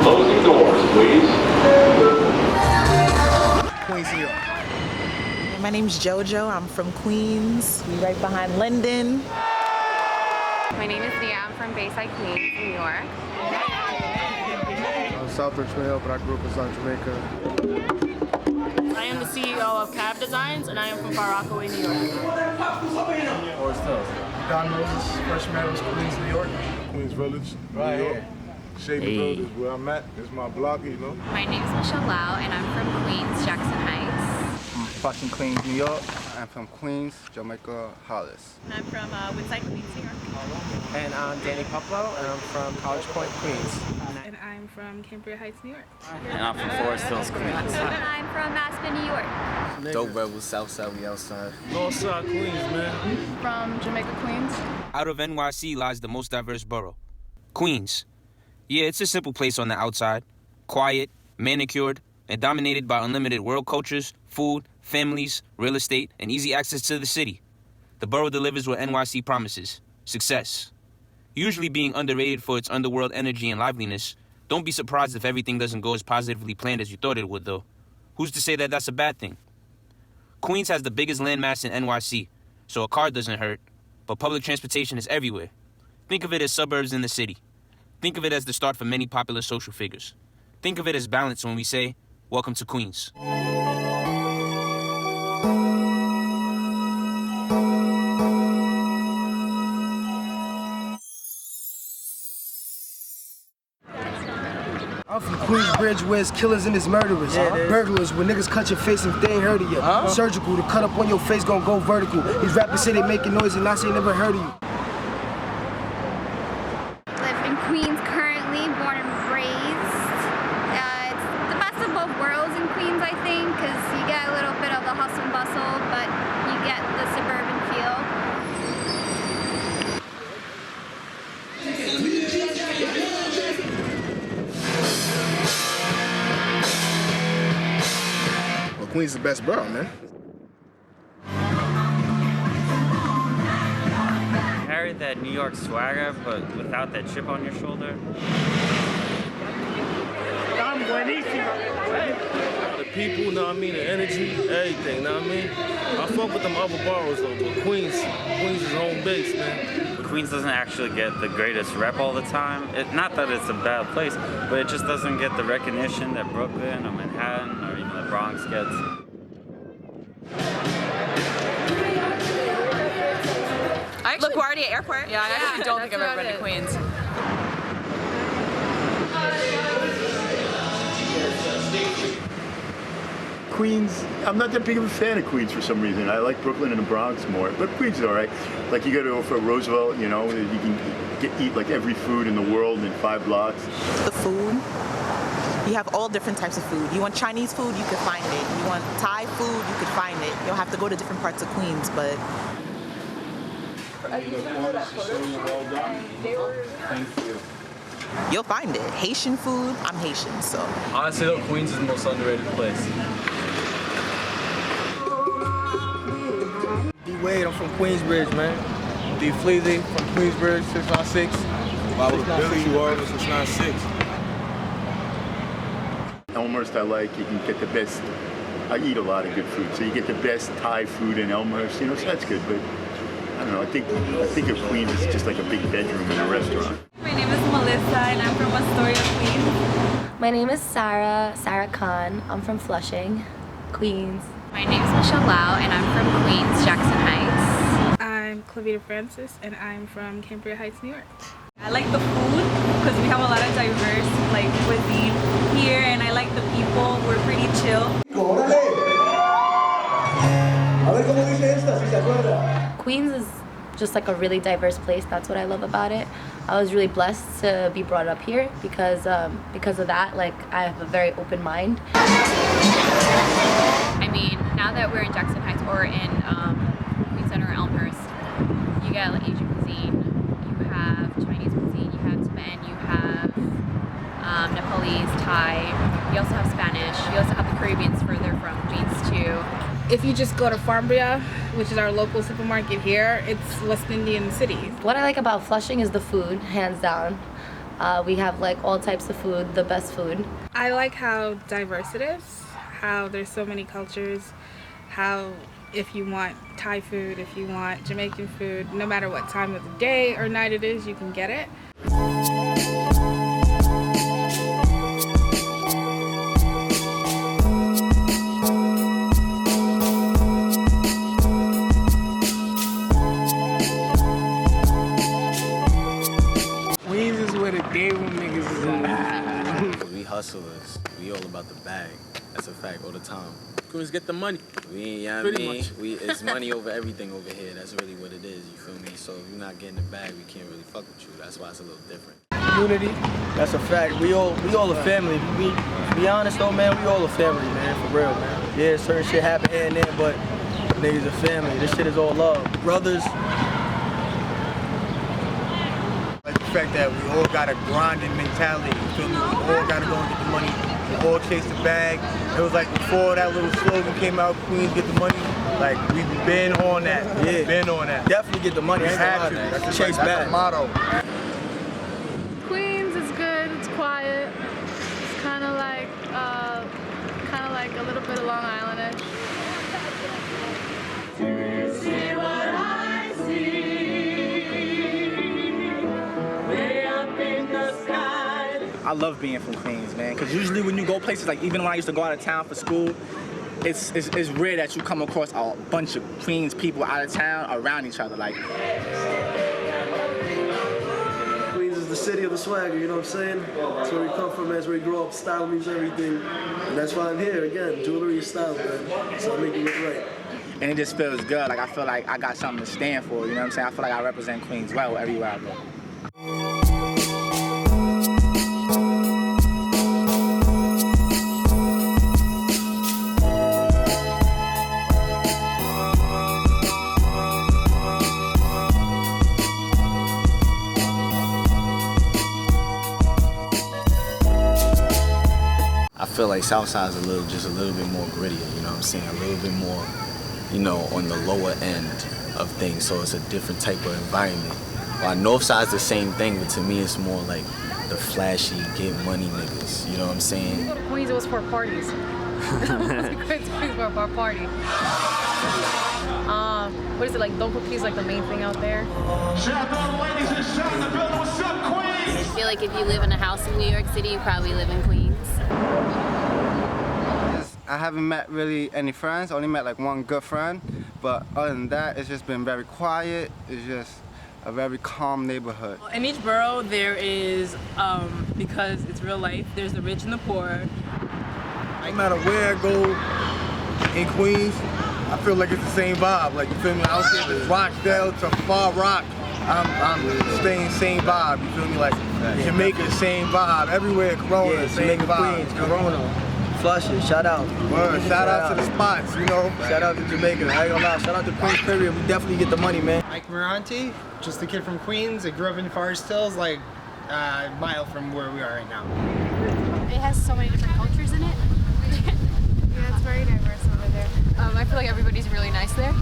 Closing doors, please. Queens, New York. My name's JoJo. I'm from Queens. We're right behind Linden. My name is Nia. I'm from Bayside, Queens, New York. I'm South Richmond, but I grew up in South Jamaica. I am the CEO of Cab Designs, and I am from Rockaway, New York. Forest Hills. Don Moses, Fresh Meadows, Queens, New York. Queens Village, Right New York. here. Shady Road is where I'm at. It's my block, you know. My name is Michelle Lau, and I'm from Queens, Jackson Heights. I'm fucking Queens, New York. I'm from Queens, Jamaica, Hollis. And I'm from Woodside, Queens, New York. And I'm Danny Puplo, and I'm from College Point, Queens. And I'm from Cambria Heights, New York. And I'm from Forest Hills, Queens. I'm from Maspeth, New York. Dope Rebels, Southside, we outside. Northside Queens, man. From Jamaica, Queens. Out of NYC lies the most diverse borough, Queens. Yeah, it's a simple place on the outside, quiet, manicured, and dominated by unlimited world cultures, food, families, real estate, and easy access to the city. The borough delivers what NYC promises: success. Usually being underrated for its underworld energy and liveliness, don't be surprised if everything doesn't go as positively planned as you thought it would, though. Who's to say that that's a bad thing? Queens has the biggest landmass in NYC, so a car doesn't hurt, but public transportation is everywhere. Think of it as suburbs in the city. Think of it as the start for many popular social figures. Think of it as balance when we say, welcome to Queens. I'm from Queensbridge, where it's killers and it's murderers. Burglars, where niggas cut your face if they ain't heard of you. Surgical, to cut up on your face gon' go vertical. These rappers say they making noise and I say never heard of you. Live in Queens currently, born and raised. It's the best of both worlds in Queens, I think, because you get a little bit of the hustle and bustle, but you get the suburban feel. Well, Queens is the best borough, man. Carry that New York swagger, but without that chip on your shoulder. The people, know what I mean, the energy, everything, know what I mean? I fuck with them other boroughs though, but Queens is home base, man. Queens doesn't actually get the greatest rep all the time. Not that it's a bad place, but it just doesn't get the recognition that Brooklyn or Manhattan or even the Bronx gets. LaGuardia Airport. Yeah, I actually don't think I've ever been to Queens. Queens, I'm not that big of a fan of Queens for some reason. I like Brooklyn and the Bronx more, but Queens is all right. Like you go to for Roosevelt, you know, you can eat like every food in the world in 5 blocks. The food. You have all different types of food. You want Chinese food, you could find it. You want Thai food, you could find it. You'll have to go to different parts of Queens, but... Thank you. You'll find it. Haitian food, I'm Haitian, so... Honestly though, Queens is the most underrated place. D-Wade, I'm from Queensbridge, man. D. Fleazy from Queensbridge, 696. Billy, you are 696. Elmhurst I like, you can get the best, I eat a lot of good food, so you get the best Thai food in Elmhurst, you know, so that's good, but I don't know, I think of Queens as just like a big bedroom in a restaurant. My name is Melissa, and I'm from Astoria, Queens. My name is Sarah Khan. I'm from Flushing, Queens. My name is Michelle Lau, and I'm from Queens, Jackson Heights. I'm Clavita Francis, and I'm from Cambria Heights, New York. I like the food because we have a lot of diverse cuisine here, and I like the people. We're pretty chill. Queens is just like a really diverse place. That's what I love about it. I was really blessed to be brought up here because of that, like, I have a very open mind. I mean, now that we're in Jackson Heights or in Queens Center or Elmhurst, you get like Asian cuisine, you have Chinese cuisine, you have Tibetan, you have Nepalese, Thai, you also have Spanish, you also have the Caribbeans further from Queens too. If you just go to Cambria, which is our local supermarket here, it's West Indian city. What I like about Flushing is the food, hands down. We have like all types of food, the best food. I like how diverse it is, how there's so many cultures, how if you want Thai food, if you want Jamaican food, no matter what time of the day or night it is, you can get it. Queens is where the day room niggas is at. We hustlers. We all about the bag. That's a fact all the time. Queens get the money. Pretty much. It's money over everything over here. That's really what it is, you feel me? So if you're not getting the bag, we can't really fuck with you. That's why it's a little different. Unity, that's a fact. We all a family. To be honest though, man, we all a family, man, for real, man. Yeah, certain shit happen here and there, but niggas a family. This shit is all love. Brothers. Like the fact that we all got a grinding mentality, you feel me? We all gotta go and get the money. We all chase the bag. It was like before that little slogan came out, Queens get the money. Like we've been on that. Yeah. Been on that. Definitely get the money. We have to. That's Chase bag. the motto. Queens is good. It's quiet. It's kind of like a little bit of Long Islandish. See what I see, way up in the sky. I love being from Queens, man, because usually when you go places, like even when I used to go out of town for school, it's rare that you come across a bunch of Queens people out of town around each other. Like, Queens is the city of the swagger, you know what I'm saying? That's where we come from, that's where we grow up, style means everything. And that's why I'm here, again, jewelry is style, man. So I make it look right. and it just feels good. Like I feel like I got something to stand for, you know what I'm saying? I feel like I represent Queens well everywhere I go. I feel like Southside's just a little bit more grittier, you know what I'm saying? A little bit more, you know, on the lower end of things, so it's a different type of environment. While Northside's the same thing, but to me it's more like the flashy, get money niggas, you know what I'm saying? You go to Queens, it was for parties. Queens for a party. What is it, like, don't cookies like the main thing out there? I feel like if you live in a house in New York City, you probably live in Queens. I haven't met really any friends, only met like one good friend, but other than that, it's just been very quiet. It's just a very calm neighborhood. In each borough, there is, because it's real life, there's the rich and the poor. No matter where I go in Queens, I feel like it's the same vibe. Like, you feel me? I don't care if it's Rochdale to Far Rock, I'm staying same vibe. You feel me? Like Jamaica, same vibe. Everywhere, Corona, same vibe. Queens, Corona. Flushing, shout out. Word, shout out to the spots, you know. Shout out to Jamaica. I ain't gonna lie, shout out to Queensbridge. We definitely get the money, man. Mike Moranti, just a kid from Queens. I grew up in Forest Hills, like a mile from where we are right now. It has so many different cultures in it. Yeah, it's very diverse over there. I feel like everybody's really nice there.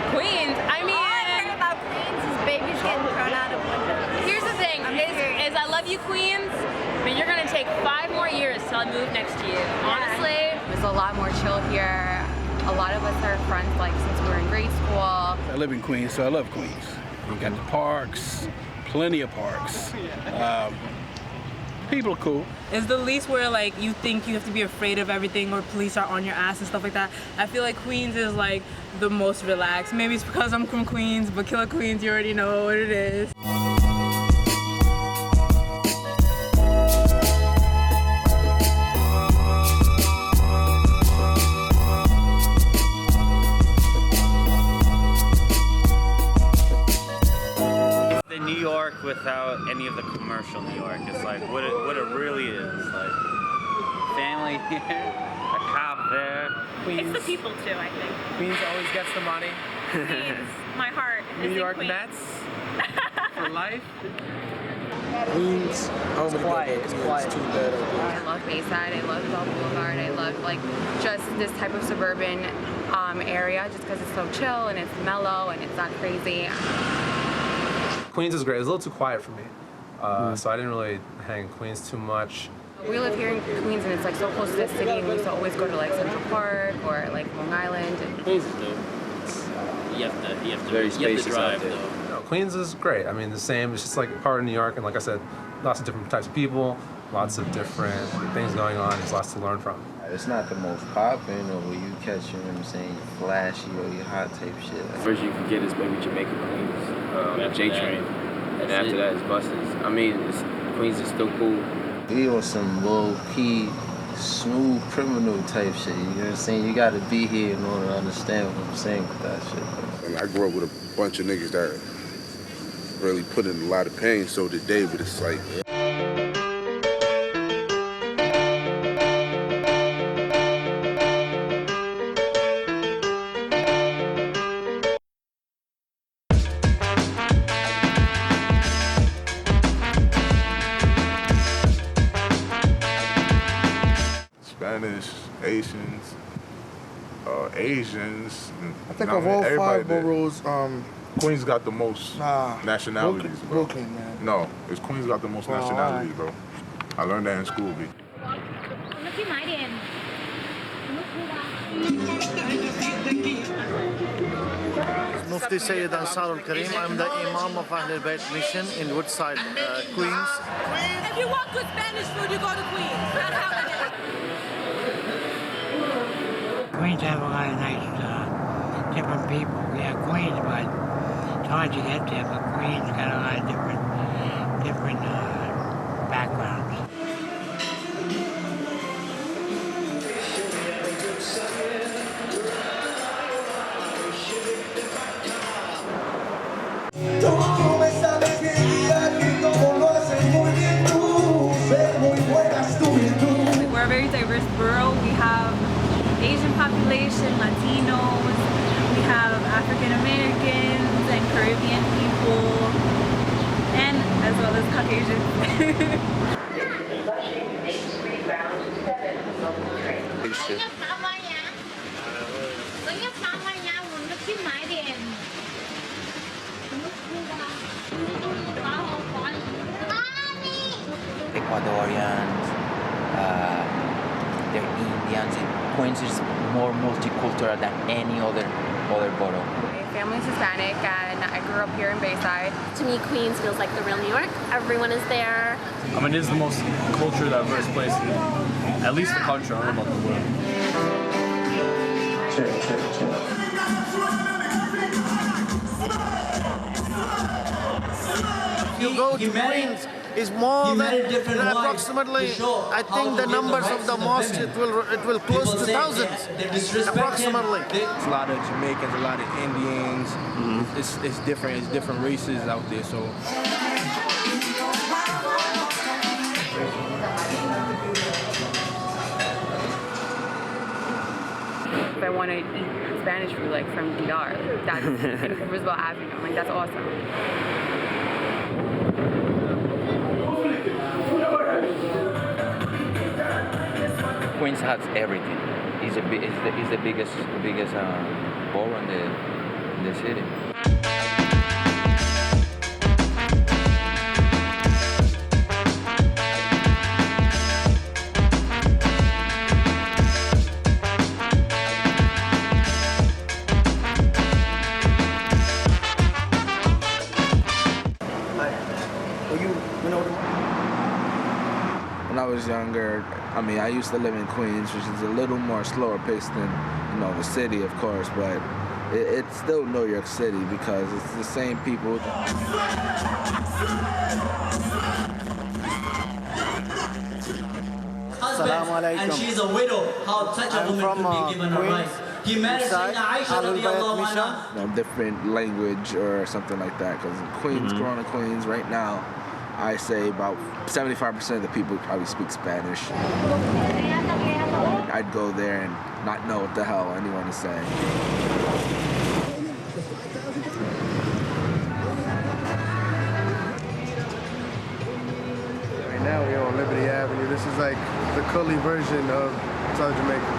Queens, I mean... All I heard about Queens is babies getting thrown out of windows. Here's the thing, is I love you, Queens, but you're gonna take 5 more years till I move next to you. Honestly, it's a lot more chill here. A lot of us are friends like since we were in grade school. I live in Queens, so I love Queens. We got the parks, plenty of parks. People are cool. It's the least where like you think you have to be afraid of everything or police are on your ass and stuff like that. I feel like Queens is like the most relaxed. Maybe it's because I'm from Queens, but Killer Queens, you already know what it is. New York without any of the commercial New York. It's like what it really is. Like family here, a cop there. Queens. It's the people too, I think. Queens always gets the money. Queens, my heart is New in York Queens. Mets for life. Queens, it's quiet. It's quiet. It's too bad. I love Bayside. I love Bell Boulevard. I love like just this type of suburban area, just because it's so chill and it's mellow and it's not crazy. Queens is great. It's a little too quiet for me. So I didn't really hang in Queens too much. We live here in Queens and it's like so close to the city, and we used to always go to like Central Park or like Long Island. Queens is dope. You have to drive though. No, Queens is great. I mean, the same. It's just like part of New York, and like I said, lots of different types of people, lots of different things going on. There's lots to learn from. It's not the most poppin', or where you catch, you know what I'm saying, you flashy or you hot type shit. First you can get is maybe Jamaica, Queens, J train, and after that is buses. I mean, Queens is still cool. We on some low-key, smooth criminal type shit, you know what I'm saying? You gotta be here in order to understand what I'm saying with that shit. And I grew up with a bunch of niggas that really put in a lot of pain, so did they, but it's like... Spanish, Asians, Asians. I think of all 5 boroughs, Queens got the most nationalities, bro. Brooklyn, man. No, it's Queens got the most nationalities, bro. I learned that in school, B. Mufti Sayyid Ansar al-Karim. I'm the Imam of Ahlul Bayt Mission in Woodside, Queens. If you want good Spanish food, you go to Queens. That's how it is. Queens have a lot of nice, different people. Yeah, Queens, but it's hard to get there. But Queens got a lot of different backgrounds. We're a very diverse borough. We have Asian population, Latinos, we have African Americans and Caribbean people, and as well as Caucasians. Ecuadorians, they're Indians. Queens is more multicultural than any other borough. My family's Hispanic and I grew up here in Bayside. To me, Queens feels like the real New York. Everyone is there. I mean, it is the most culturally diverse place, at least the country. I don't know about the world. You go to Queens, is more than approximately, I think the numbers of the mosques, it will close to thousands, approximately. It's a lot of Jamaicans, a lot of Indians. It's different races out there, so. If I want to eat Spanish food, like from DR, that's in Roosevelt Avenue. I'm like, that's awesome. Queens has everything. It's the biggest borough in the city. When I was younger, I mean, I used to live in Queens, which is a little more slower paced than, the city, of course, but it's still New York City because it's the same people. And she's a widow. How such a woman could be given a right. Different language or something like that, because in Queens, growing in Queens right now, I say about 75% of the people probably speak Spanish. I'd go there and not know what the hell anyone is saying. Right now we're on Liberty Avenue. This is like the Cully version of South Jamaica.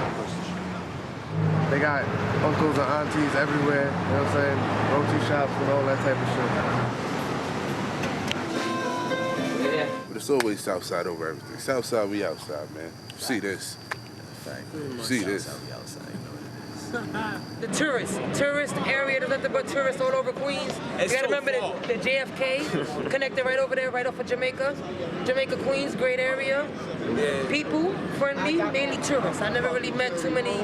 They got uncles and aunties everywhere, you know what I'm saying? Roti shops and all that type of shit. it's always Southside over everything. Southside, we outside, man. See this. See this. The tourist area, there's nothing but tourists all over Queens. You gotta remember the JFK, connected right over there, right off of Jamaica. Jamaica, Queens, great area. Yeah. People, friendly, mainly tourists. I never really met too many,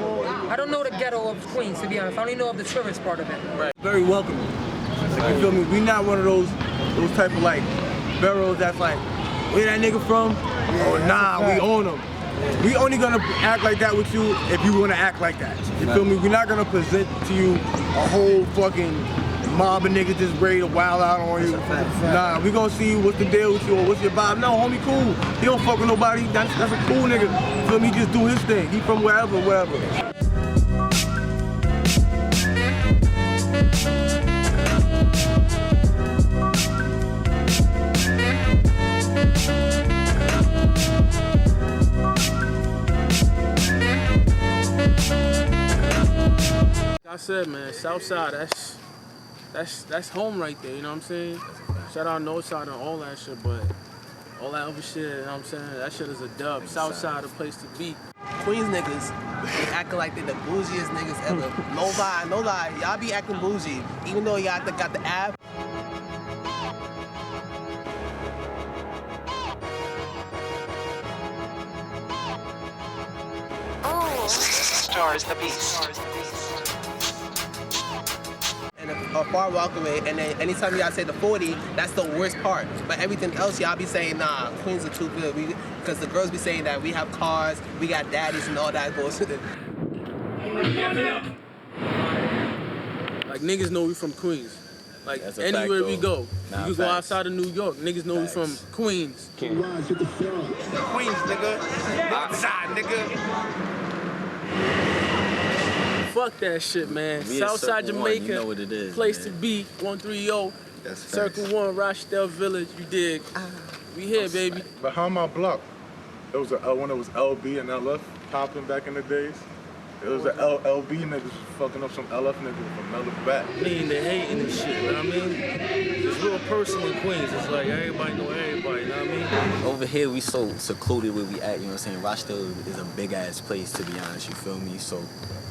I don't know the ghetto of Queens, to be honest. I only know of the tourist part of it. Right. Very welcoming. Like, you feel me? We not one of those type of like boroughs that's like, where that nigga from? Oh nah, we own him. We only gonna act like that with you if you wanna act like that. You feel me? We're not gonna present to you a whole fucking mob of niggas just ready to wild out on you. Nah, we gonna see what's the deal with you or what's your vibe. No, homie, cool. He don't fuck with nobody. That's a cool nigga. You feel me? He just do his thing. He from wherever. I said, man, Southside, that's home right there, you know what I'm saying? Shout out Northside and all that shit, but all that other shit, you know what I'm saying? That shit is a dub. Southside, a place to be. Queens niggas, they acting like they're the bougiest niggas ever. No lie, y'all be acting bougie, even though y'all got the app. Stars the beast. And a far Rockaway, and then anytime y'all say the 40, that's the worst part. But everything else, y'all be saying, nah, Queens are too good. Because the girls be saying that we have cars, we got daddies and all that bullshit. Like, niggas know we from Queens. Like, That's a anywhere fact, we though. go. Nah, You can go facts. outside of New York, niggas know we from Queens. Queens, nigga. Outside, nigga. Fuck that shit, man. We at Southside Circle One, Jamaica, you know what it is, place man. to be, 130. That's Circle 1, Rochdale Village, you dig. We here, baby. Behind my block, it was when it was LB and LF popping back in the days. It was the LB niggas fucking up some LF niggas from Miller back. Mean they hating and shit, you know what I mean? It's real personal in Queens. It's like everybody know everybody, you know what I mean? Over here, we so secluded where we at, you know what I'm saying? Rochdale is a big ass place, to be honest, you feel me? So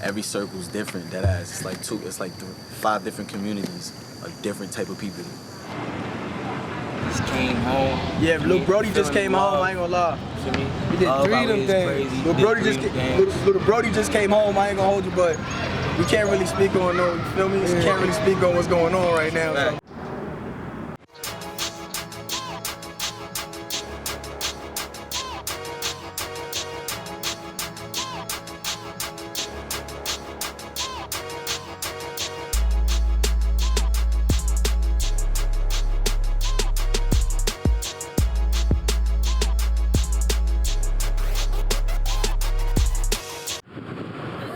every circle's different, that ass. It's like 5 different communities, a different type of people. Just came home. Yeah, Lil Brody just came home, I ain't gonna lie. You feel me? He did 3 of them things. Lil Brody just came home, I ain't gonna hold you, but we can't really speak on no, you feel me? We can't really speak on what's going on right now. So.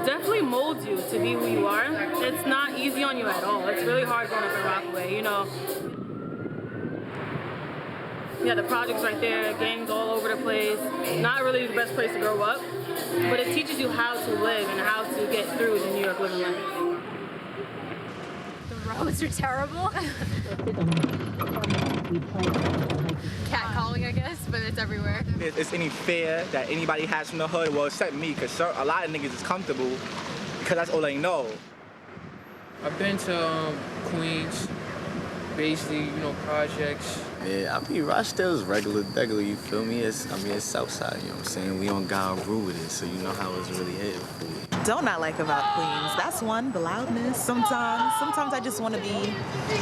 Definitely molds you to be who you are. It's not easy on you at all. It's really hard growing up in Rockaway, you know. Yeah, the projects right there, gangs all over the place. Not really the best place to grow up, but it teaches you how to live and how to get through the New York living life. The roads are terrible. Catcalling, I guess, but it's everywhere. It's any fear that anybody has from the hood, well, except me, because a lot of niggas is comfortable because that's all they know. I've been to Queens, basically, you know, projects. Yeah, I mean, Rochdale's regular, you feel me? It's Southside, you know what I'm saying? We on God rule with it, so you know how it's really hit. Don't I like about Queens? That's one, the loudness. Sometimes I just want to be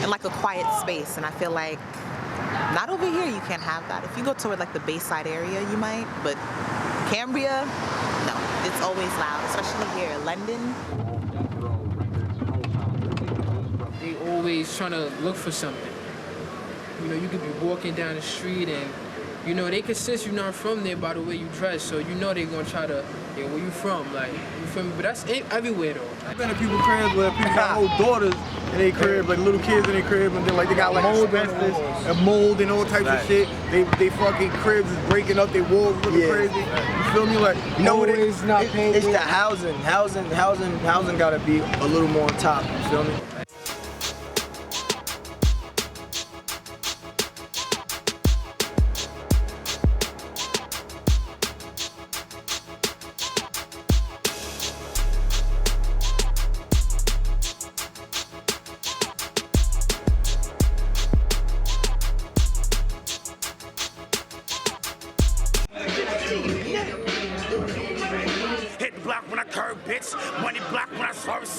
in like a quiet space, and I feel like not over here you can't have that. If you go toward like the Bayside area, you might, but Cambria, no, it's always loud, especially here, London. They always trying to look for something. You know, you could be walking down the street and, you know, they can sense you're not from there by the way you dress, so you know they're gonna try to, yeah, where you from? Like, you feel me? But that's everywhere though. I've been to people's cribs where people got whole daughters in their crib, like little kids in their crib, and then like they got like mold and mold and all types of shit. They fucking cribs is breaking up, their walls looking crazy. You feel me? Like, You know what it is? It's the housing. Housing gotta be a little more on top, you feel me?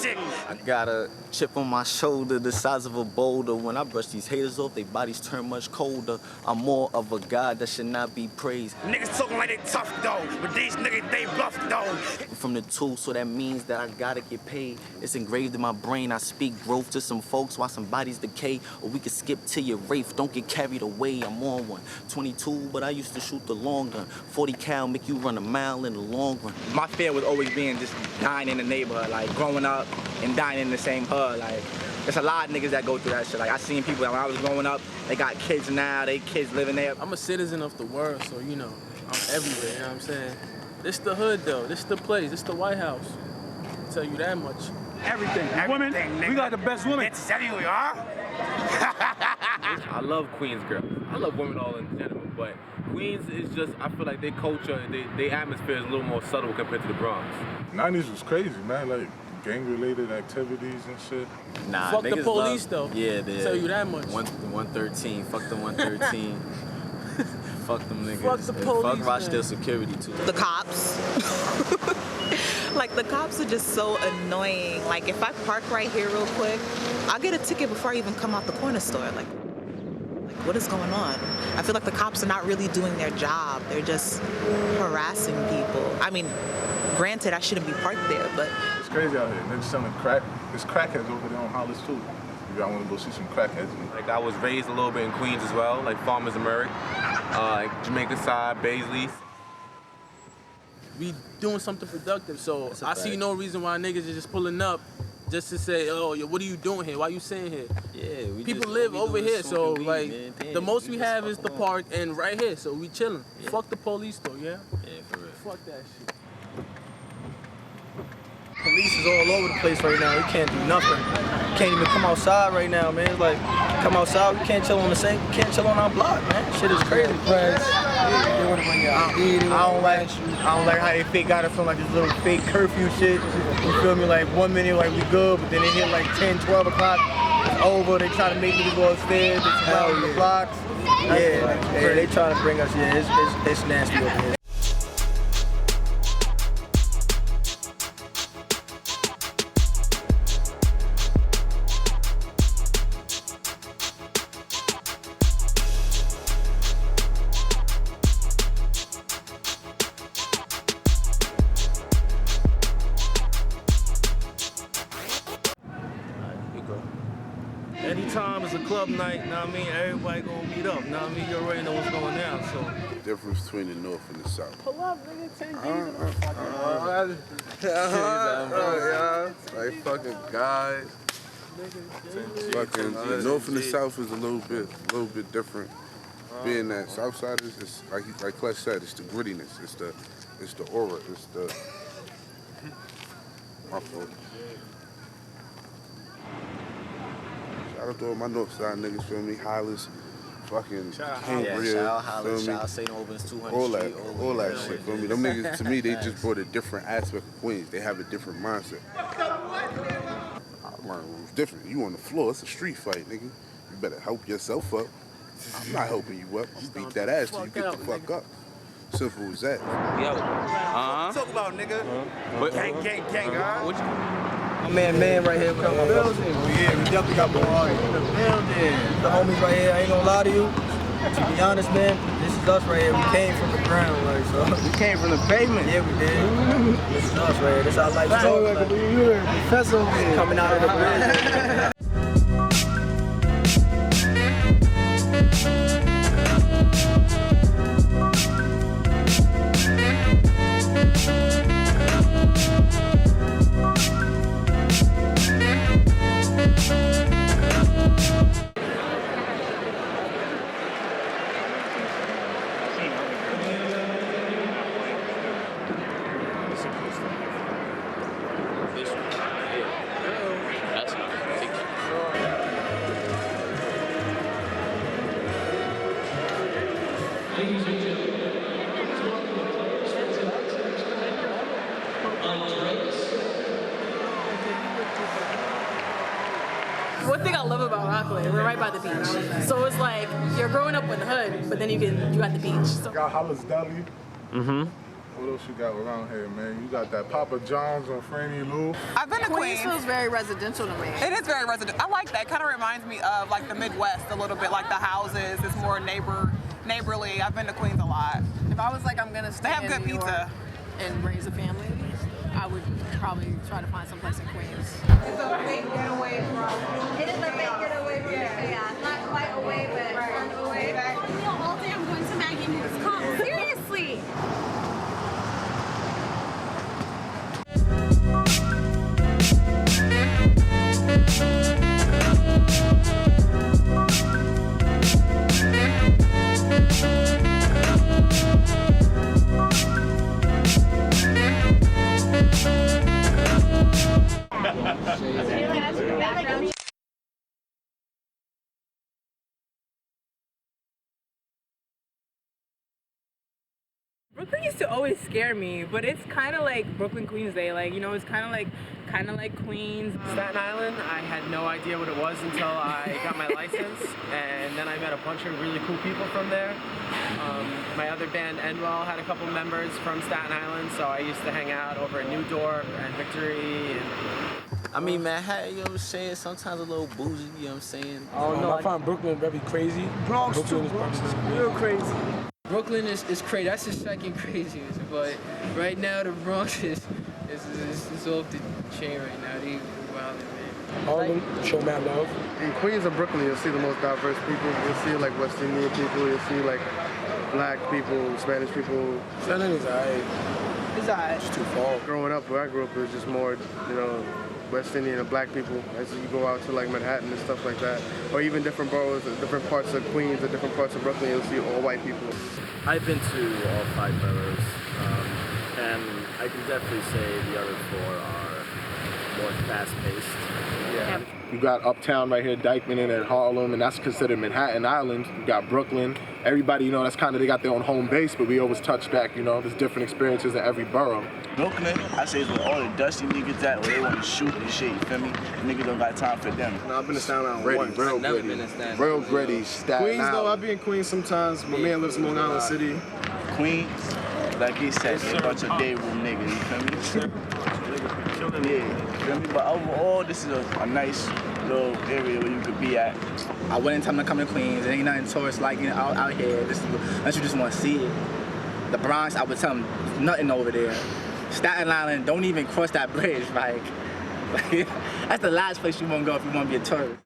sick. I got a chip on my shoulder the size of a boulder. When I brush these haters off, their bodies turn much colder. I'm more of a god that should not be praised. Niggas talking like they tough though, but these niggas they rough though. From the tool, so that means that I gotta get paid. It's engraved in my brain. I speak growth to some folks while some bodies decay. Or we can skip to your wraith. Don't get carried away. I'm on one. 22, but I used to shoot the long gun. 40 cal make you run a mile in the long run. My fear was always being just dying in the neighborhood, like growing up and dying in the same hood. Like, there's a lot of niggas that go through that shit. Like, I seen people when I was growing up, they got kids now, they kids living there. I'm a citizen of the world, so you know, I'm everywhere, you know what I'm saying? This the hood though, this the place, this the White House. I'll tell you that much. Everything, women, we got the best women. It's everywhere, huh? I love Queens girls. I love women all in general, but Queens is just, I feel like their culture, their atmosphere is a little more subtle compared to the Bronx. 90s was crazy, man, like gang-related activities and shit. Nah, fuck the niggas police love, though. Yeah, they tell you that much. 113, fuck the 113. Fuck them niggas. Fuck the And police, fuck Rochdale security too. The cops. Like, the cops are just so annoying. Like, if I park right here real quick, I'll get a ticket before I even come out the corner store. Like, what is going on? I feel like the cops are not really doing their job. They're just harassing people. I mean, granted, I shouldn't be parked there, but... It's crazy out here. They're selling crack. There's crackheads over there on Hollis, too. Maybe I want to go see some crackheads. Like, I was raised a little bit in Queens as well, like Farmers and Merrick, like Jamaica side, Baisley. We doing something productive, so That's a I see fact. no reason why niggas is just pulling up just to say, oh, yo, what are you doing here? Why you sitting here? Yeah, we People just, live we over doing here, so smoking like, weed, man. the Damn, most we just have is fuck the on. park and right here, so we chilling. Yeah. Fuck the police though, yeah? Yeah, for real. Fuck that shit. Police is all over the place right now. We can't do nothing. We can't even come outside right now, man. It's like, come outside, we can't chill on the same, we can't chill on our block, man. Shit is crazy. I don't like how they fake got us on like this little fake curfew shit. You feel me? Like 1 minute like we good, but then they hit like 10, 12 o'clock. It's over. They try to make me go upstairs. They surround the blocks. Yeah, they trying to bring us, it's nasty over here. Anytime it's a club night, know what I mean? Everybody gonna meet up, know what I mean? You already know what's going down, so. The difference between the North and the South. Pull up, nigga, 10 G's in Like fucking guys. Fucking the North and the South is a little bit different. Being that Southside is like Clutch said, it's the grittiness, it's the aura, it's the my fault. Shout out to all my North Side niggas, feel me? Hollis, fucking Cambria, shout out Hollis, feel me? shout out St. Albans 200 all Street, that shit, feel me? Them niggas, to me, they just brought a different aspect of Queens. They have a different mindset. It was different. You on the floor, it's a street fight, nigga. You better help yourself up. I'm not helping you up. I'm beat that ass till you get the fuck up. Simple as that. Yo. Talk about, nigga. Gang, huh? Man right here with my building. Yeah, we definitely got more on In the building. The homies right here, I ain't gonna lie to you. To be honest, man, this is us right here. We came from the ground, like, so. We came from the pavement. Yeah, we did. This is us right here. This is our life story. Like, You're a professor coming out of the bridge. One thing I love about Rockaway, we're right by the beach. So it's like you're growing up in the hood, but then you got the beach. So. Got Hollis Deli. Mm-hmm. What else you got around here, man? You got that Papa John's on Franny Lou. I've been to Queens. feels very residential to me. It is very residential. I like that. It kind of reminds me of like the Midwest a little bit, like the houses. It's more neighborly. I've been to Queens a lot. If I was like, I'm gonna stay in good New York pizza and raise a family, I would probably try to find someplace in Queens. It's a fake getaway from. It is a fake getaway from. Yeah, it's not quite away, but on the way back. All day I'm going to Maggie and do this comp. Seriously. Brooklyn used to always scare me, but it's kind of like Brooklyn, Queens Day. Like, you know, it's kind of like Queens. Staten Island, I had no idea what it was until I got my license, and then I met a bunch of really cool people from there. My other band, Endwell, had a couple members from Staten Island, so I used to hang out over at New Dorp and Victory. I mean, Manhattan, you know what I'm saying? Sometimes a little bougie, you know what I'm saying? I don't know. I find Brooklyn very crazy. Bronx Brooklyn too. Bronx is real crazy. Brooklyn is crazy. That's the second craziest. But right now, the Bronx is off the chain right now. They wildin', man. Harlem, show mad love. In Queens and Brooklyn, you'll see the most diverse people. You'll see like West Indian people. You'll see like black people, Spanish people. Staten Island is alright. It's alright. It's too far. Growing up, where I grew up, it was just more, you know, West Indian and black people. As you go out to like Manhattan and stuff like that, or even different boroughs, different parts of Queens or different parts of Brooklyn, you'll see all white people. I've been to all 5 boroughs, and I can definitely say the other 4 are more fast-paced. Yeah. You got Uptown right here, Dykeman and Harlem, and that's considered Manhattan Island. You got Brooklyn. Everybody, you know, that's kind of, they got their own home base, but we always touch back, you know, there's different experiences in every borough. Brooklyn, I say, is where all the dusty niggas at, where they want to shoot and shit, you feel me? Niggas don't got time for them. No, I've been to Staten Island once. Real gritty, Staten Queens, Island. though, I be in Queens sometimes. My man lives in Long Island City. Queens, like he said, they're a bunch of day room niggas, you feel me? Yeah, you feel me? But overall, this is a nice little area where you could be at. I wouldn't tell them to come to Queens. There ain't nothing tourist like out here. Unless you just want to see it. The Bronx, I would tell them nothing over there. Staten Island, don't even cross that bridge. Like that's the last place you want to go if you want to be a tourist.